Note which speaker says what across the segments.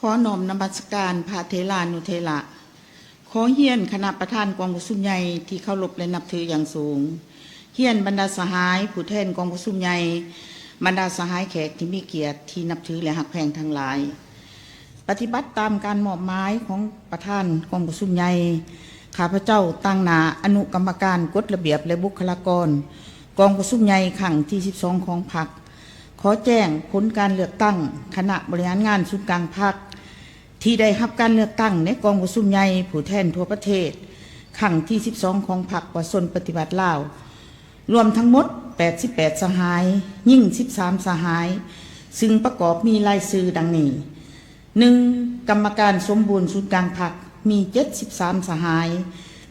Speaker 1: ขอน้อมนมัสการพระเถรานุเถระขอเฮียนคณะประธานกองประชุมใหญ่ที่เคารพและนับถืออย่างสูงเฮียนบรรดาสหายผู้แทนกองประชุมใหญ่บรรดาสหายแขกที่มีเกียรติที่นับถือและหักแพงทั้งหลายปฏิบัติตามการมอบหมายของประธานกองประชุมใหญ่ข้าพเจ้าตั้งหน้าอนุกรรมการกฎระเบียบและบุคลากรกองประชุมใหญ่ครั้งที่12ของพรรคขอแจ้งผลการเลือกตั้งคณะบริหารงานศูนย์กลางพรรคที่ได้รับการเลือกตั้งในกองประชุมใหญ่ผู้แทนทั่วประเทศครั้งที่12ของพรรคประชาชนปฏิบัติลาวรวมทั้งหมด88สหายยิ่ง13สหายซึ่งประกอบมีรายชื่อดังนี้ 1. กรรมการสมบูรณ์ศูนย์กลางพรรคมี73สหาย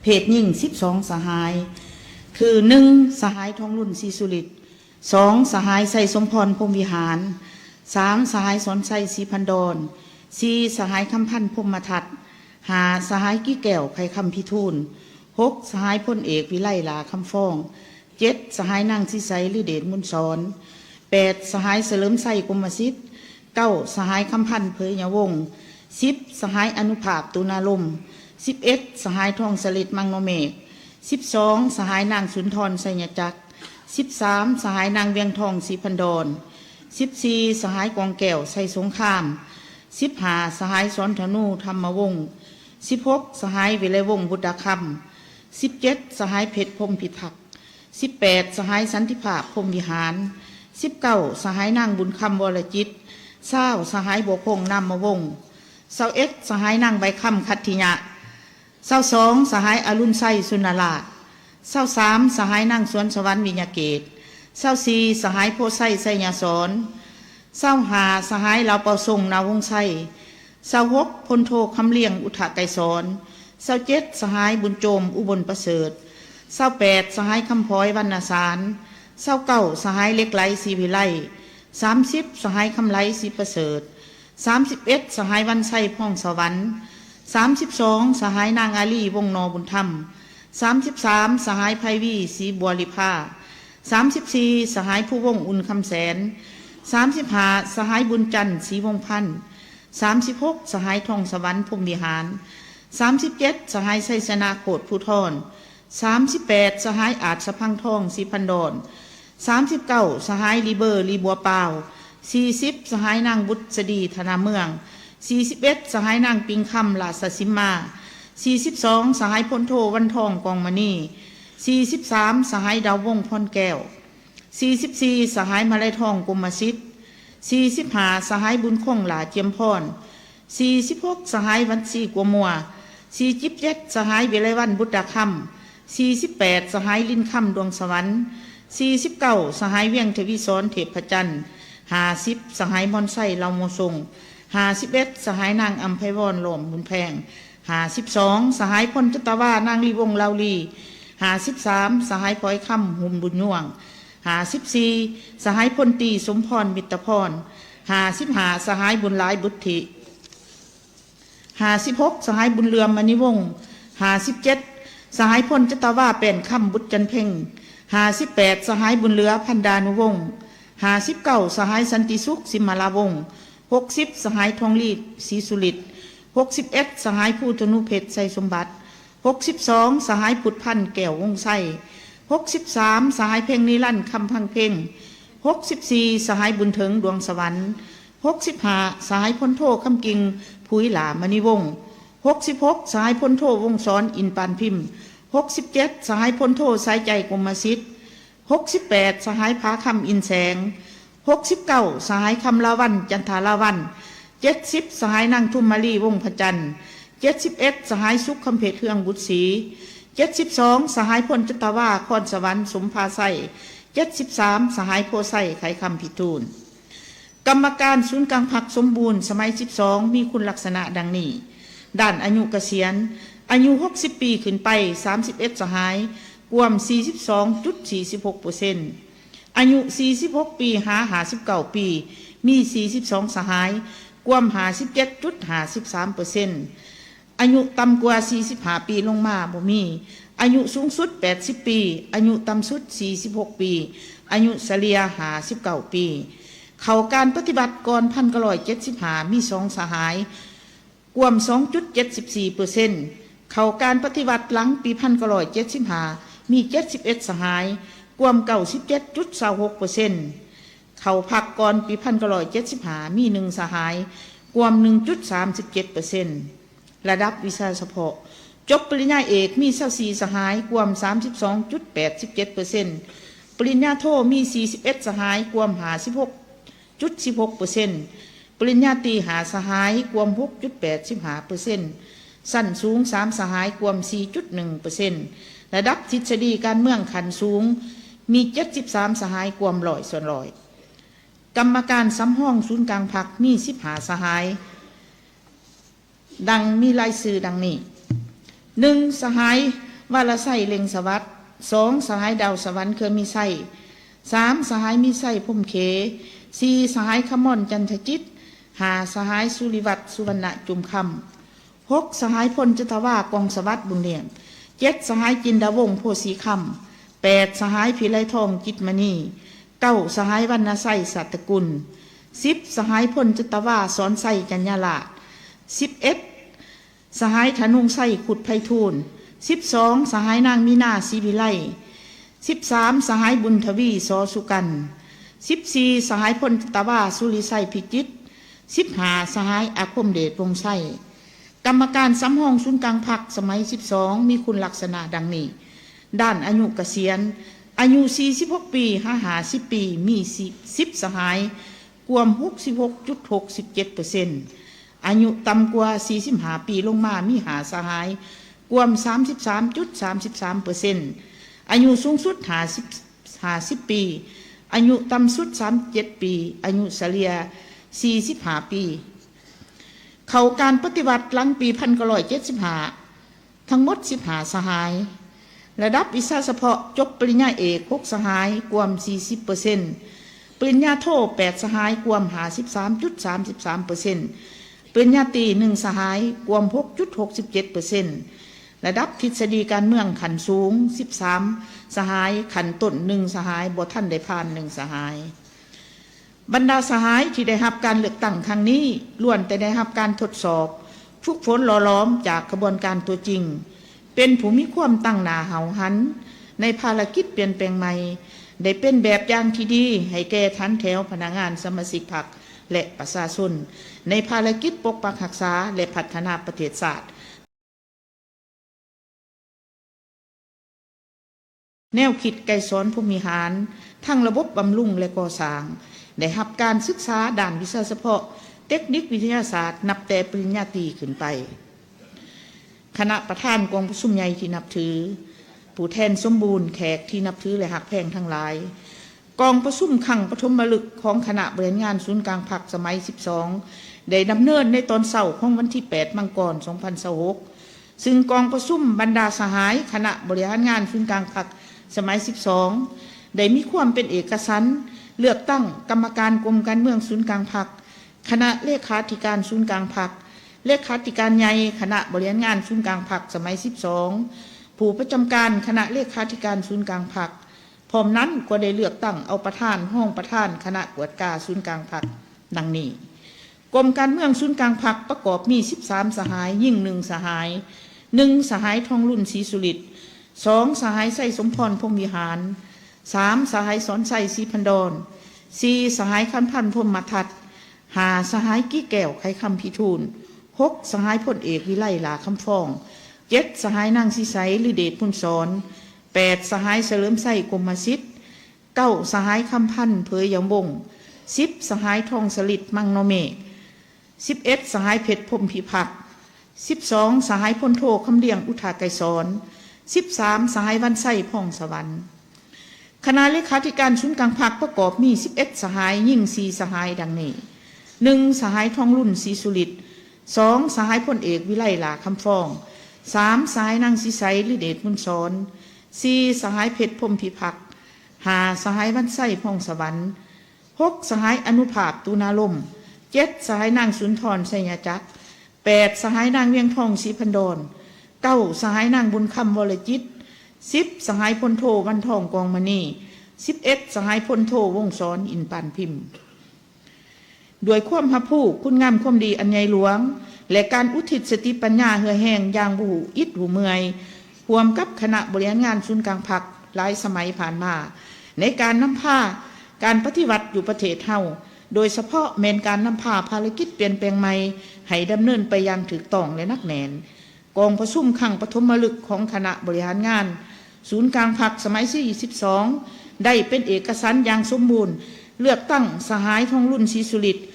Speaker 1: เพศยิ่ง12สหายคือ 1. สหายทองรุ่นศรีสุริต 2. สหายไสสมพรพรหมวิหาร 3. สหายสอนไสศรีพันดร 4. สหายคำพันธ์พรหมทัต 5. สหายกี้แก้วไผ่คำพิทูล 6. สหายพลเอกวิไลลาคำฟ้อง 7. สหายนางสิไสฤเดชมุนสอน 8. สหายเสริมไสกรมสิทธิ์ 9. สหายคำพันธ์เผยยวงศ์ 10. สหายอนุภาพตุนาลม 11. สหายทองสลิดมังโนเมฆ 12. สหายนางสุนทรไสยจักร 13. สหายนางเวียงทองศรีพันดร 14. สหายกองแก้วไสสงคราม 15. สหายสอนธนูธรรมวงศ์ 16. สหายวิไลวงศ์บุตรคำ 17. สหายเพชรพรหมพิทักษ์ 18. สหายสันติภาพพรหมวิหาร 19. สหายนางบุญคำวรจิต 20. สหายบวกพงษ์นามวงศ์ 21. สหายนางใบคำคัตถิยะ 22. สหายอรุณไสสุนราช 23. สหายนางสวนสวรรค์วิญญาเกต 24. สหายโพไสไสยาสอน25. สหายเหล่าเป่าทรงนาวงไส26. พลโทคำเลี้ยงอุทะไกรสอน27. สหายบุญโจมอุบลประเสริฐ28. สหายคำพ้อยวรรณสาร29. สหายเล็กไหลศรีวิไล30. สหายคำไหลศรีประเสริฐ31. สหายวันไสพ่องสวรรค์32. สหายนางอาลีวงนอบุญธรรม33. สหายไพวีศรีบัวลิภา34. สหายผู้วงอุ่นคำแสน35. สหายบุญจันทร์ศรีวงพันธ์36. สหายทองสวรรค์พรหมวิหาร37. สหายไสสนาโคตรภูทร38. สหายอาจสะพังทองศรีพันดร39. สหายลีเบอร์ลีบัวเปล่า40. สหายนางบุษดีธนาเมือง41. สหายนางปิงคำลาสสิมมา42. สหายพลโทวันทองกองมณี43. สหายดาววงพรแก้ว44. สหายมาลัยทองกรมสิทธิ์45. สหายบุญคงหลาเจียมพร46. สหายวันศรีกัวมัว47. สหายวิไลวันบุตรคำ48. สหายลินคำดวงสวรรค์49. สหายเวียงเทวิสรเทพจันทร์50. สหายมอนไสเหล่าโมทรง51. สหายนางอัมไพวรหลอมบุญแพง52. สหายพลจตวานางลีวงลาวลี53. สหายพลอยคำหุ่มบุญยวง54. สหายพลตีสมพรมิตรพร55. สหายบุญหลายบุตริ56. สหายบุญเรือมมณีวงศ์57. สหายพลจตวาเป็นคำบุตรจันเพ่ง58. สหายบุญเรือพันดานุวงศ์59. สหายสันติสุขสิมาลาวงศ์60. สหายทองลีดศรีสุริต61. สหายผู้ธนุเพชรไสสมบัติ62. สหายพุทธพันธ์แก้ววงไส63. สหายเพ่งนิรันดร์คำพังเพ่ง64. สหายบุญเถิงดวงสวรรค์65. สหายพลโทคำกิ่งภุยหลามณีวงศ์66. สหายพลโทวงศรอินปานพิมพ์67. สหายพลโทสายใจกรมสิทธิ์68. สหายผาคำอินแสง69. สหายคำลาวันจันทาลาวัน70. สหายนางทุมมาลีวงพจันทร์71. สหายสุขคำเพชรเครื่องบุตรศรี72. สหายพลจตวาคอนสวรรค์สมภาไส73. สหายโพไสไขคำพิทูลกรรมการศูนย์กลางพรรคสมบูรณ์สมัย12มีคุณลักษณะดังนี้ด้านอายุเกษียณอายุ60ปีขึ้นไป31สหายรวม 42.46% อายุ46ปี59ปีมี42สหายรวม 57.53% อายุต่ำกว่า45ปีลงมาบ่มีอายุสูงสุด80ปีอายุต่ำสุด46ปีอายุเฉลี่ย59ปี เข้าการปฏิบัติก่อน1975มี2สหายกวม 2.74% เข้าการปฏิบัติหลังปี1975มี71สหายกวม 97.26% เข้าพักก่อนปี1975มี1สหายกวม 1.37% ระดับวิชาเฉพาะจบปริญญาเอกมี24สหายกวม 32.87% ปริญญาโทมี41สหายกวม 56.16% ปริญญาตรี5สหายกวม 6.85% สั้นสูง3สหายกวม 4.1% ระดับทฤษฎีการเมืองขั้นสูงมี73สหายกวม100%กรรมการสำห้องศูนย์กลางพรรคมี15สหายดังมีรายชื่อดังนี้1สหายวรไสเล็งสวัสดิ์2สหายดาวสวรรค์เคยมีไส้3สหายมีไส้พุ่มเข4สหายขม่อนจันทจิต5สหายสุริวัตรสุวรรณจุมคำ6สหายพลจัตวากองสวัสดิ์บุญเลี่ยม7สหายจินดาวงศ์โพสีคำ8สหายพิไลทองจิตมณี9สหายวรรณไส้สัตตกุล10สหายพลจัตวาสอนไส้จัญญาลา11สหายธนุงไส้ขุดไพฑูรย์12สหายนางมีนาศรีวิไล13สหายบุญทวีสอสุกัน14สหายพลตะวาสุริไสพิจิตร15สหายอาคมเดชวงไส้กรรมการสำห้องศูนย์กลางพรรคสมัย12มีคุณลักษณะดังนี้ด้านอายุเกษียณอายุ46ปี50ปีมี10สหายกวม 66.67% อายุต่ำกว่า45ปีลงมามี5สหายกวม 33.33% อายุสูงสุด50ปีอายุต่ำสุด37ปีอายุเฉลี่ย45ปีเข้าการปฏิบัติหลังปี1975ทั้งหมด15สหายระดับวิชาเฉพาะจบปริญญาเอก6สหายกวม 40% ปริญญาโท8สหายกวม 53.33% ปริญญาตรี1สหายกวม 6.67%ระดับทฤษฎีการเมืองขั้นสูง13สหายขั้นต้น1สหายบ่ทันได้ผ่าน1สหายบรรดาสหายที่ได้รับการเลือกตั้งครั้งนี้ล้วนแต่ได้รับการทดสอบฝึกฝนหล่อหลอมจากกระบวนการตัวจริงเป็นผู้มีความตั้งหน้าเห่าหันในภารกิจเปลี่ยนแปลงใหม่ได้เป็นแบบอย่างที่ดีให้แก่ฐานแถวพนักงานสมาชิกพรรคและประชาชนในภารกิจปกปักรักษาและพัฒนาประเทศชาติแนวคิดไกรสอนภูมิหารทั้งระบบบำรุงและก่อสร้างได้รับการศึกษาด้านวิชาเฉพาะเทคนิควิทยาศาสตร์นับแต่ปริญญาตรีขึ้นไปคณะประธานกองประชุมใหญ่ที่นับถือผู้แทนสมบูรณ์แขกที่นับถือและหักแพงทั้งหลายกองประชุมครั้งปฐมฤกษ์ของคณะบริหารงานศูนย์กลางพรรคสมัย12ได้ดำเนินในตอนเช้าของวันที่8มังกร2026ซึ่งกองประชุมบรรดาสหายคณะบริหารงานศูนย์กลางพรรคสมัย12ได้มีความเป็นเอกฉันท์เลือกตั้งกรรมการกรมการเมืองศูนย์กลางพรรคคณะเลขาธิการศูนย์กลางพรรคเลขาธิการใหญ่คณะบริหารงานศูนย์กลางพรรคสมัย12ผู้ประจำการคณะเลขาธิการศูนย์กลางพรรคพร้อมนั้นก็ได้เลือกตั้งเอาประธานห้องประธานคณะกวดกาศูนย์กลางพรรคดังนี้กรมการเมืองศูนย์กลางพรรคประกอบมี13สหายยิ่ง1สหาย1สหายทองรุ่นศรีสุริต2สหายไส้สมพรพงวิหาร3สหายสอนไส้ศรีพันดร4สหายคันพันพรหมทัต5สหายกี้แก้วไขคำพิทูล6สหายพลเอกวิไลลาคำฟอง7สหายนางสีใสฤเดชพุนสอน8สหายเฉลิมไส้กรมสิทธิ์9สหายคำพันเผยยังวง10สหายทองสลิดมังโนเมฆ11สหายเพชรพรหมพิพัฒน์12สหายพลโทคำเลียงอุทาไกรสอน13สหายวันไส้พ่องสวรรค์คณะเลขาธิการศูนย์กลางพรรคประกอบมี11สหายยิ่ง4สหายดังนี้1สหายทองรุ่นศรีสุริต2สหายพลเอกวิไลลาคำฟอง3สหายนางสีใสฤเดชมุนสอน4สหายเพชรพรหมพิพัฒน์5สหายวันไส้พ่องสวรรค์6สหายอนุภาพตูนาลม7สหายนางสุนทรไสยจักร8สหายนางเวียงทองศรีพันดร9สหายนางบุญคำวรจิต10สหายพลโทวันทองกองมณี11สหายพลโทวงศรอินปานพิมพ์ ด้วยความหับผู้คุณงามความดีอันใหญ่หลวงและการอุทิศสติปัญญาเหือแห้งอย่างบ่หูอิดหูเมื่อยร่วมกับคณะบริหารงานศูนย์กลางพรรคหลายสมัยผ่านมาในการนำพาการปฏิวัติอยู่ประเทศเฮาโดยเฉพาะแม่นการนำพาภารกิจเปลี่ยนแปลงใหม่ให้ดำเนินไปอย่างถูกต้องและนักแน่นกองประชุมครั้งปฐมฤกษ์ของคณะบริหารงานศูนย์กลางพรรคสมัยที่22ได้เป็นเอกสารอย่างสมบูรณ์เลือกตั้งสหายทองรุ่นศรีสุฤทธิ์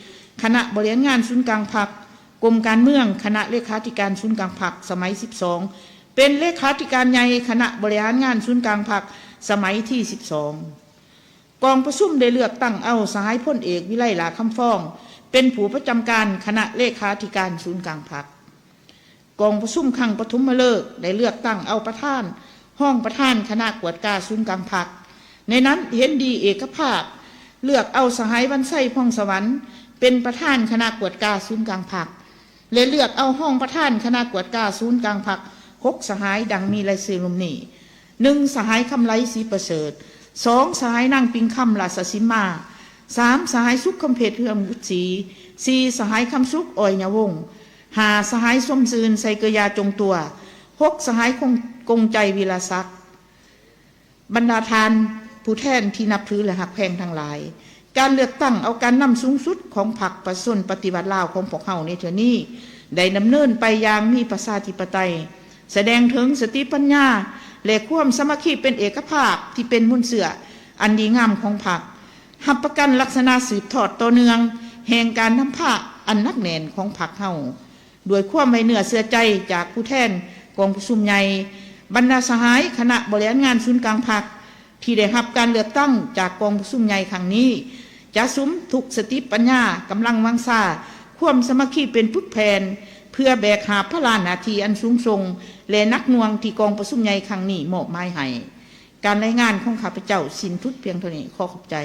Speaker 1: คณะบริหารงานศูนย์กลางพรรคกรมการเมืองคณะเลขาธิการศูนย์กลางพรรคสมัย12เป็นเลขาธิการใหญ่คณะบริหารงานศูนย์กลางพรรคสมัยที่12กองประชุมได้เลือกตั้งเอาสหายพลเอกวิไลหลาคำฟ้องเป็นผู้ประจำการคณะเลขาธิการศูนย์กลางพรรคกองประชุมครั้งปฐมฤกษ์ได้เลือกตั้งเอาประธานห้องประธานคณะกวดกาศูนย์กลางพรรคในนั้นเห็นดีเอกภาพเลือกเอาสหายวันไส้พองสวรรค์เป็นประธานคณะกวดกาศูนย์กลางพรรคและเลือกเอาห้องประธานคณะกวดกาศูนย์กลางพรรค6สหายดังมีรายชื่อลุ่มนี้1สหายคำไลศรีประเสริฐ2สหายนางปิงคำราชสิมา3สหายสุขคำเพชรเฮือมวุฒิ4สหายคำสุขอ่อยญวงศ์5สหายสมซืนไซเกยาจงตัว6สหายกงใจวิลาศักดิ์บรรดาทานผู้แทนที่นับถือและหักแพงทั้งหลายการเลือกตั้งเอาการนำสูงสุดของพรรคประชาชนปฏิวัติลาวของพวกเฮาในเทื่อนี้ได้ดำเนินไปอย่างมีประชาธิปไตยแสดงถึงสติปัญญาและความสามัคคีเป็นเอกภาพที่เป็นมุ่นเสืออันดีงามของพรรคหับประกันลักษณะสืบทอดต่อเนื่องแห่งการนำผ้าอันนักแน่นของพรรคเฮาด้วยความไว้เนื้อเชื่อใจจากผู้แทนกองประชุมใหญ่บรรดาสหายคณะบริหารงานศูนย์กลางพรรคที่ได้รับการเลือกตั้งจากกองประชุมใหญ่ครั้งนี้จะสุมทุกสติปัญญากำลังวังซ่าความสามัคคีเป็นพุทธแผ่นเพื่อแบกหาพระลานหน้าที่อันสูงส่งและนักหน่วงที่กองประชุมใหญ่ครั้งนี้มอบหมายให้การรายงานของข้าพเจ้าสิ้นทุดเพียงเท่านี้ขอขอบใจ